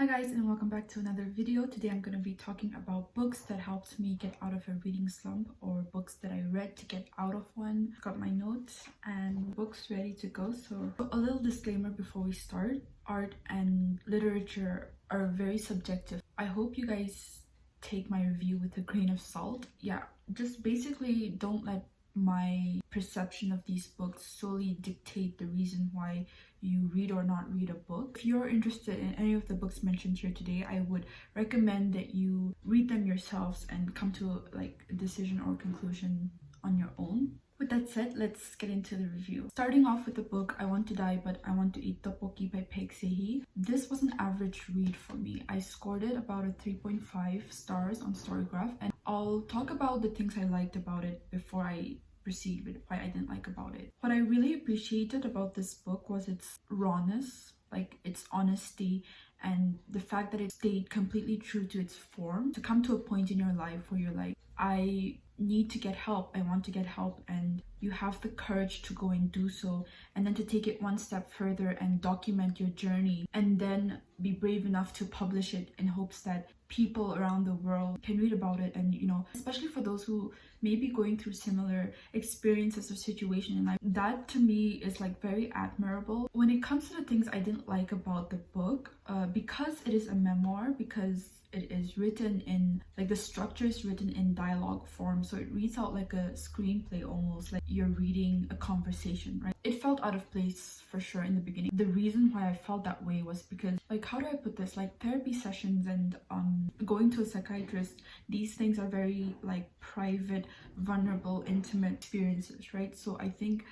Hi guys, and welcome back to another video. Today I'm going to be talking about books that helped me get out of a reading slump, or books that I read to get out of one. Got my notes and books ready to go. So a little disclaimer before we start: art and literature are very subjective. I hope you guys take my review with a grain of salt. Yeah, just basically don't let my perception of these books solely dictate the reason why you read or not read a book. If you're interested in any of the books mentioned here today, I would recommend that you read them yourselves and come to a decision or conclusion on your own. With that said, let's get into the review. Starting off with the book I Want to Die But I Want to Eat Tteokbokki by Paik Sehi. This was an average read for me. I scored it about a 3.5 stars on Storygraph, and I'll talk about the things I liked about it before I proceed with why I didn't like about it. What I really appreciated about this book was its rawness, its honesty, and the fact that it stayed completely true to its form. To come to a point in your life where you're like, I need to get help, I want to get help, and you have the courage to go and do so, and then to take it one step further and document your journey, and then be brave enough to publish it in hopes that people around the world can read about it. And especially for those who may be going through similar experiences or situation in life, that to me is very admirable. When it comes to the things I didn't like about the book, because it is a memoir, because it is written in the structure is written in dialogue form, so it reads out like a screenplay, almost like you're reading a conversation, right? It felt out of place for sure in the beginning. The reason why I felt that way was because, how do I put this, therapy sessions and going to a psychiatrist, these things are very private, vulnerable, intimate experiences, right? So I think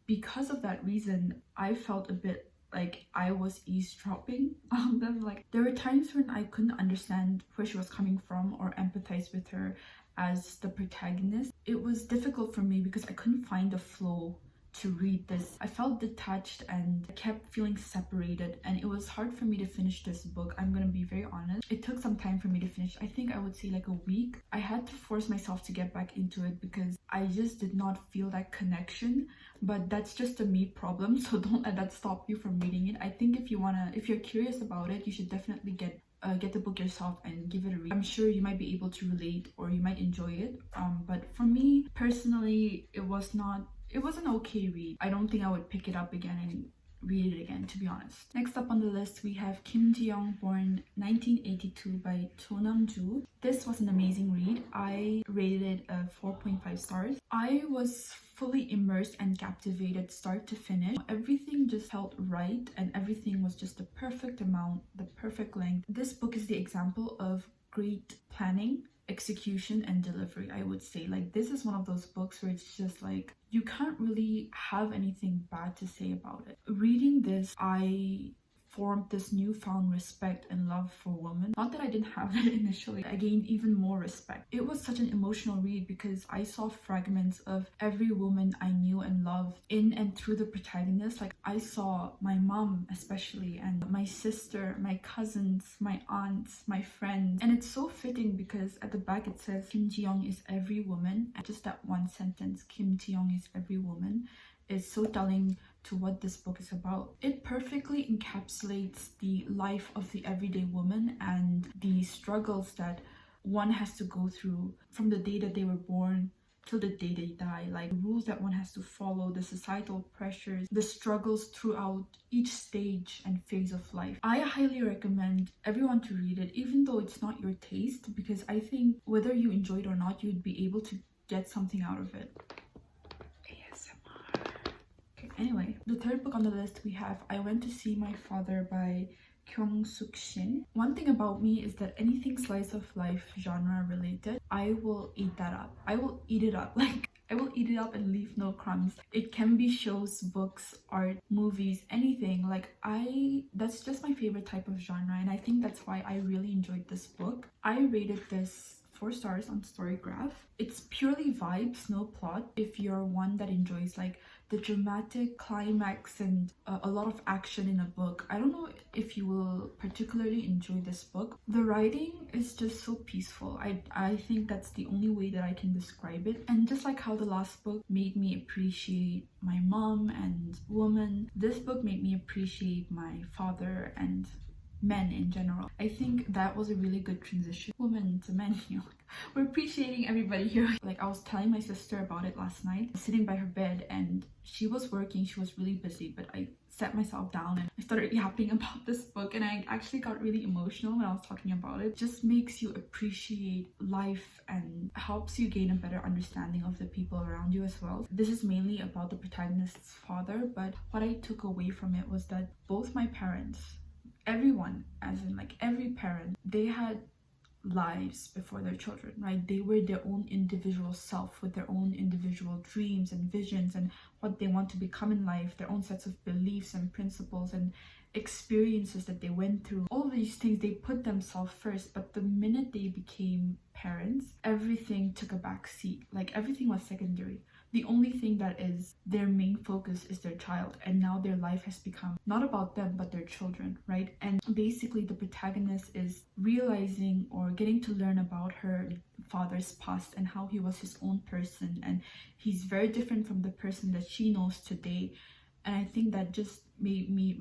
because of that reason, I felt a bit like I was eavesdropping on them. There were times when I couldn't understand where she was coming from or empathize with her as the protagonist. It was difficult for me because I couldn't find a flow to read this. I felt detached and I kept feeling separated, and it was hard for me to finish this book. I'm gonna be very honest. It took some time for me to finish. I think I would say a week. I had to force myself to get back into it because I just did not feel that connection. But that's just a me problem, so don't let that stop you from reading it. I think if you're curious about it, you should definitely get the book yourself and give it a read. I'm sure you might be able to relate or you might enjoy it. But for me personally, it was an okay read. I don't think I would pick it up again and read it again, to be honest. Next up on the list, we have Kim Diong, born 1982, by Cho Nam-ju. This was an amazing read. I rated it a 4.5 stars. I was fully immersed and captivated start to finish. Everything just felt right, and everything was just the perfect amount, the perfect length. This book is the example of great planning, execution, and delivery, I would say. This is one of those books where it's just you can't really have anything bad to say about it. Reading this, I formed this newfound respect and love for women. Not that I didn't have it initially, I gained even more respect. It was such an emotional read because I saw fragments of every woman I knew and loved in and through the protagonist. I saw my mom especially, and my sister, my cousins, my aunts, my friends. And it's so fitting because at the back it says Kim Ji-young is every woman. And just that one sentence, Kim Ji-young is every woman, is so telling to what this book is about. It perfectly encapsulates the life of the everyday woman and the struggles that one has to go through from the day that they were born till the day they die. The rules that one has to follow, the societal pressures, the struggles throughout each stage and phase of life. I highly recommend everyone to read it, even though it's not your taste, because I think whether you enjoy it or not, you'd be able to get something out of it. Anyway, the third book on the list, we have I Went to See My Father by Kyung-suk Shin. One thing about me is that anything slice of life genre related, I will eat that up. I will eat it up. I will eat it up and leave no crumbs. It can be shows, books, art, movies, anything. That's just my favorite type of genre, and I think that's why I really enjoyed this book. I rated this 4 stars on Storygraph. It's purely vibes, no plot. If you're one that enjoys the dramatic climax and a lot of action in a book, I don't know if you will particularly enjoy this book. The writing is just so peaceful. I think that's the only way that I can describe it. And just like how the last book made me appreciate my mom and woman, this book made me appreciate my father and men in general. I think that was a really good transition. Women to men, we're appreciating everybody here. Like, I was telling my sister about it last night, sitting by her bed, and she was working, she was really busy, but I sat myself down and I started yapping about this book, and I actually got really emotional when I was talking about it. It just makes you appreciate life and helps you gain a better understanding of the people around you as well. This is mainly about the protagonist's father, but what I took away from it was that both my parents, everyone, as in like every parent, they had lives before their children, right? They were their own individual self with their own individual dreams and visions and what they want to become in life, their own sets of beliefs and principles and experiences that they went through. All of these things, they put themselves first, but the minute they became parents, everything took a back seat. Like, everything was secondary. The only thing that is their main focus is their child, and now their life has become not about them but their children, right? And basically the protagonist is realizing or getting to learn about her father's past and how he was his own person, and he's very different from the person that she knows today. And I think that just made me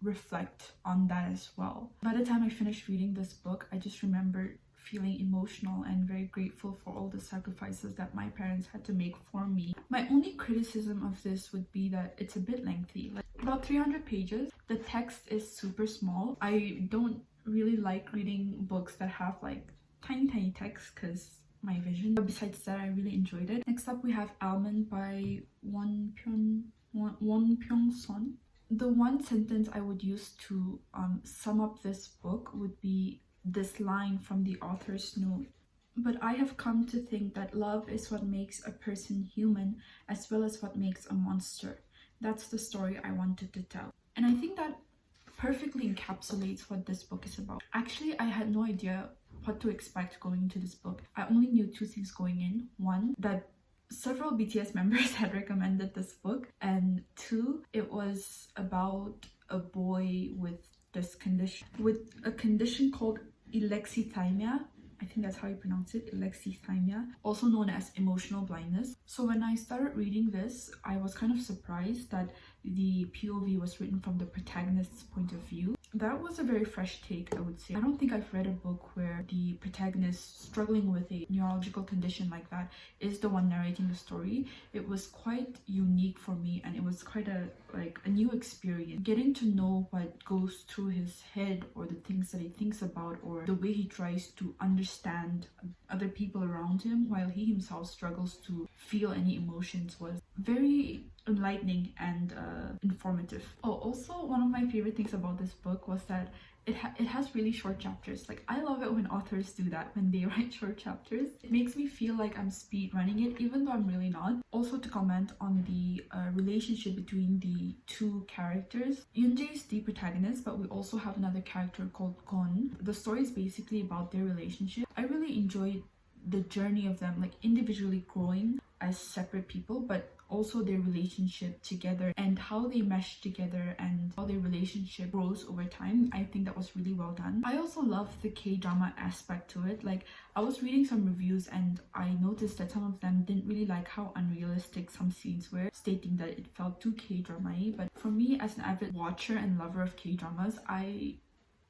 reflect on that as well. By the time I finished reading this book, I just remembered feeling emotional and very grateful for all the sacrifices that my parents had to make for me. My only criticism of this would be that it's a bit lengthy, like about 300 pages. The text is super small. I don't really like reading books that have like tiny text because my vision. But besides that, I really enjoyed it. Next up, we have Alman by Won Pyong Son. The one sentence I would use to sum up this book would be this line from the author's note: "But I have come to think that love is what makes a person human as well as what makes a monster. That's the story I wanted to tell." And I think that perfectly encapsulates what this book is about. Actually, I had no idea what to expect going into this book. I only knew two things going in. One, that several BTS members had recommended this book, and two, it was about a boy with a condition called alexithymia. I think that's how you pronounce it, alexithymia, also known as emotional blindness. So when I started reading this, I was kind of surprised that the POV was written from the protagonist's point of view. That was a very fresh take, I would say. I don't think I've read a book where the protagonist struggling with a neurological condition like that is the one narrating the story. It was quite unique for me, and it was quite a new experience. Getting to know what goes through his head, or the things that he thinks about, or the way he tries to understand other people around him while he himself struggles to feel any emotions, was very enlightening and informative. Oh, also one of my favorite things about this book was that it has really short chapters. Like, I love it when authors do that, when they write short chapters. It makes me feel like I'm speed running it, even though I'm really not. Also, to comment on the relationship between the two characters. Yoonjae is the protagonist, but we also have another character called Gon. The story is basically about their relationship. I really enjoyed the journey of them, like individually growing as separate people, but also their relationship together and how they mesh together and how their relationship grows over time. I think that was really well done. I also love the K-drama aspect to it. Like, I was reading some reviews and I noticed that some of them didn't really like how unrealistic some scenes were, stating that it felt too K-drama-y. But for me, as an avid watcher and lover of K-dramas, I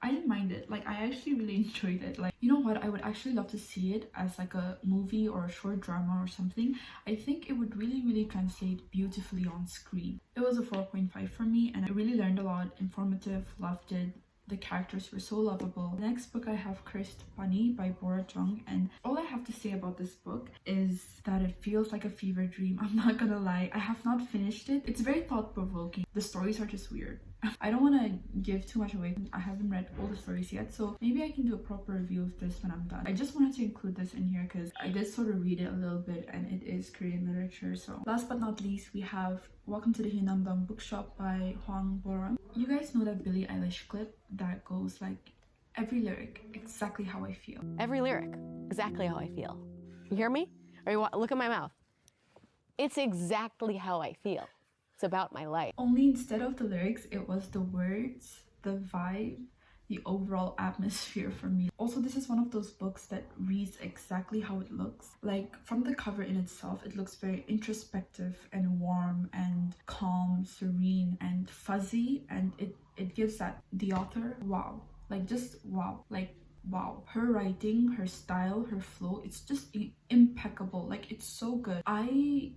didn't mind it. Like, I actually really enjoyed it. Like, you know what, I would actually love to see it as like a movie or a short drama or something. I think it would really translate beautifully on screen. It was a 4.5 for me, and I really learned a lot. Informative, loved it. The characters were so lovable. The next book I have, Cursed Bunny by Bora Jung, and all I have to say about this book is that it feels like a fever dream. I'm not gonna lie, I have not finished it. It's very thought-provoking. The stories are just weird. I don't want to give too much away. I haven't read all the stories yet, so maybe I can do a proper review of this when I'm done. I just wanted to include this in here because I did sort of read it a little bit, and it is Korean literature. So last but not least, we have Welcome to the Hyunamdong Bookshop by Hwang Boram. You guys know that Billie Eilish clip that goes like, every lyric, exactly how I feel. Every lyric, exactly how I feel. You hear me? Or look at my mouth. It's exactly how I feel. It's about my life. Only instead of the lyrics, it was the words, the vibe, the overall atmosphere for me. Also, this is one of those books that reads exactly how it looks. Like from the cover in itself, it looks very introspective and warm and calm, serene and fuzzy, and it gives that the author wow, like just wow, like wow. Her writing, her style, her flow, it's just impeccable. Like it's so good. I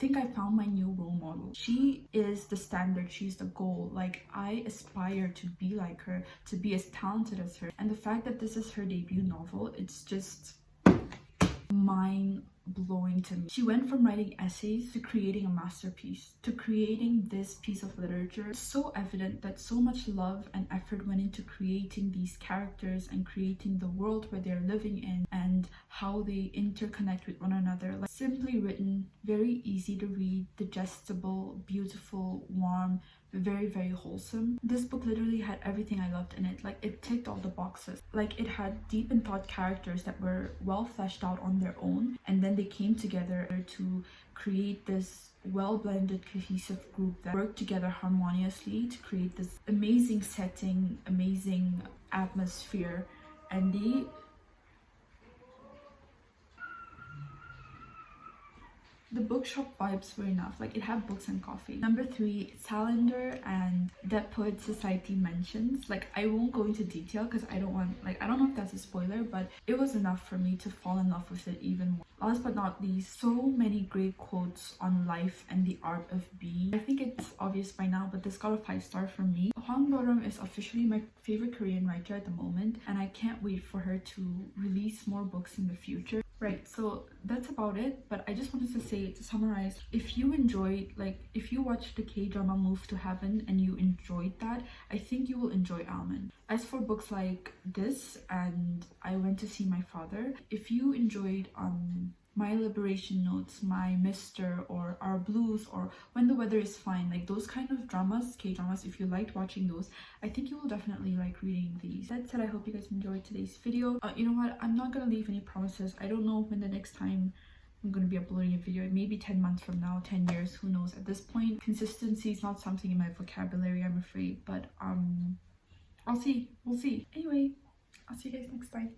think I found my new role model. She is the standard, she's the goal. Like I aspire to be like her, to be as talented as her. And the fact that this is her debut novel, it's just mind blowing to me. She went from writing essays to creating a masterpiece, to creating this piece of literature. It's so evident that so much love and effort went into creating these characters and creating the world where they're living in and how they interconnect with one another. Like simply written, very easy to read, digestible, beautiful, warm, very, very wholesome. This book literally had everything I loved in it. Like it ticked all the boxes. Like it had deep and thought characters that were well fleshed out on their own, and then they came together to create this well-blended, cohesive group that worked together harmoniously to create this amazing setting, amazing atmosphere. And the bookshop vibes were enough. Like it had books and coffee. Number 3, Salander and Dead Poet Society mentions. Like I won't go into detail because I don't know if that's a spoiler, but it was enough for me to fall in love with it even more. Last but not least, so many great quotes on life and the art of being. I think it's obvious by now, but this got a 5-star from me. Hwang Dorum is officially my favorite Korean writer at the moment, and I can't wait for her to release more books in the future. Right, so that's about it, but I just wanted to say, to summarize, if you enjoyed, if you watched the K-drama Move to Heaven and you enjoyed that, I think you will enjoy Alman. As for books like this and I Went to See My Father, if you enjoyed My Liberation Notes, My Mister, or Our Blues, or When the Weather is Fine, like those kind of dramas, K-dramas, if you liked watching those, I think you will definitely like reading these. That said, I hope you guys enjoyed today's video. You know what, I'm not gonna leave any promises. I don't know when the next time I'm gonna be uploading a video. Maybe 10 months from now, 10 years, who knows. At this point, consistency is not something in my vocabulary, I'm afraid, but I'll see. We'll see. Anyway, I'll see you guys next time.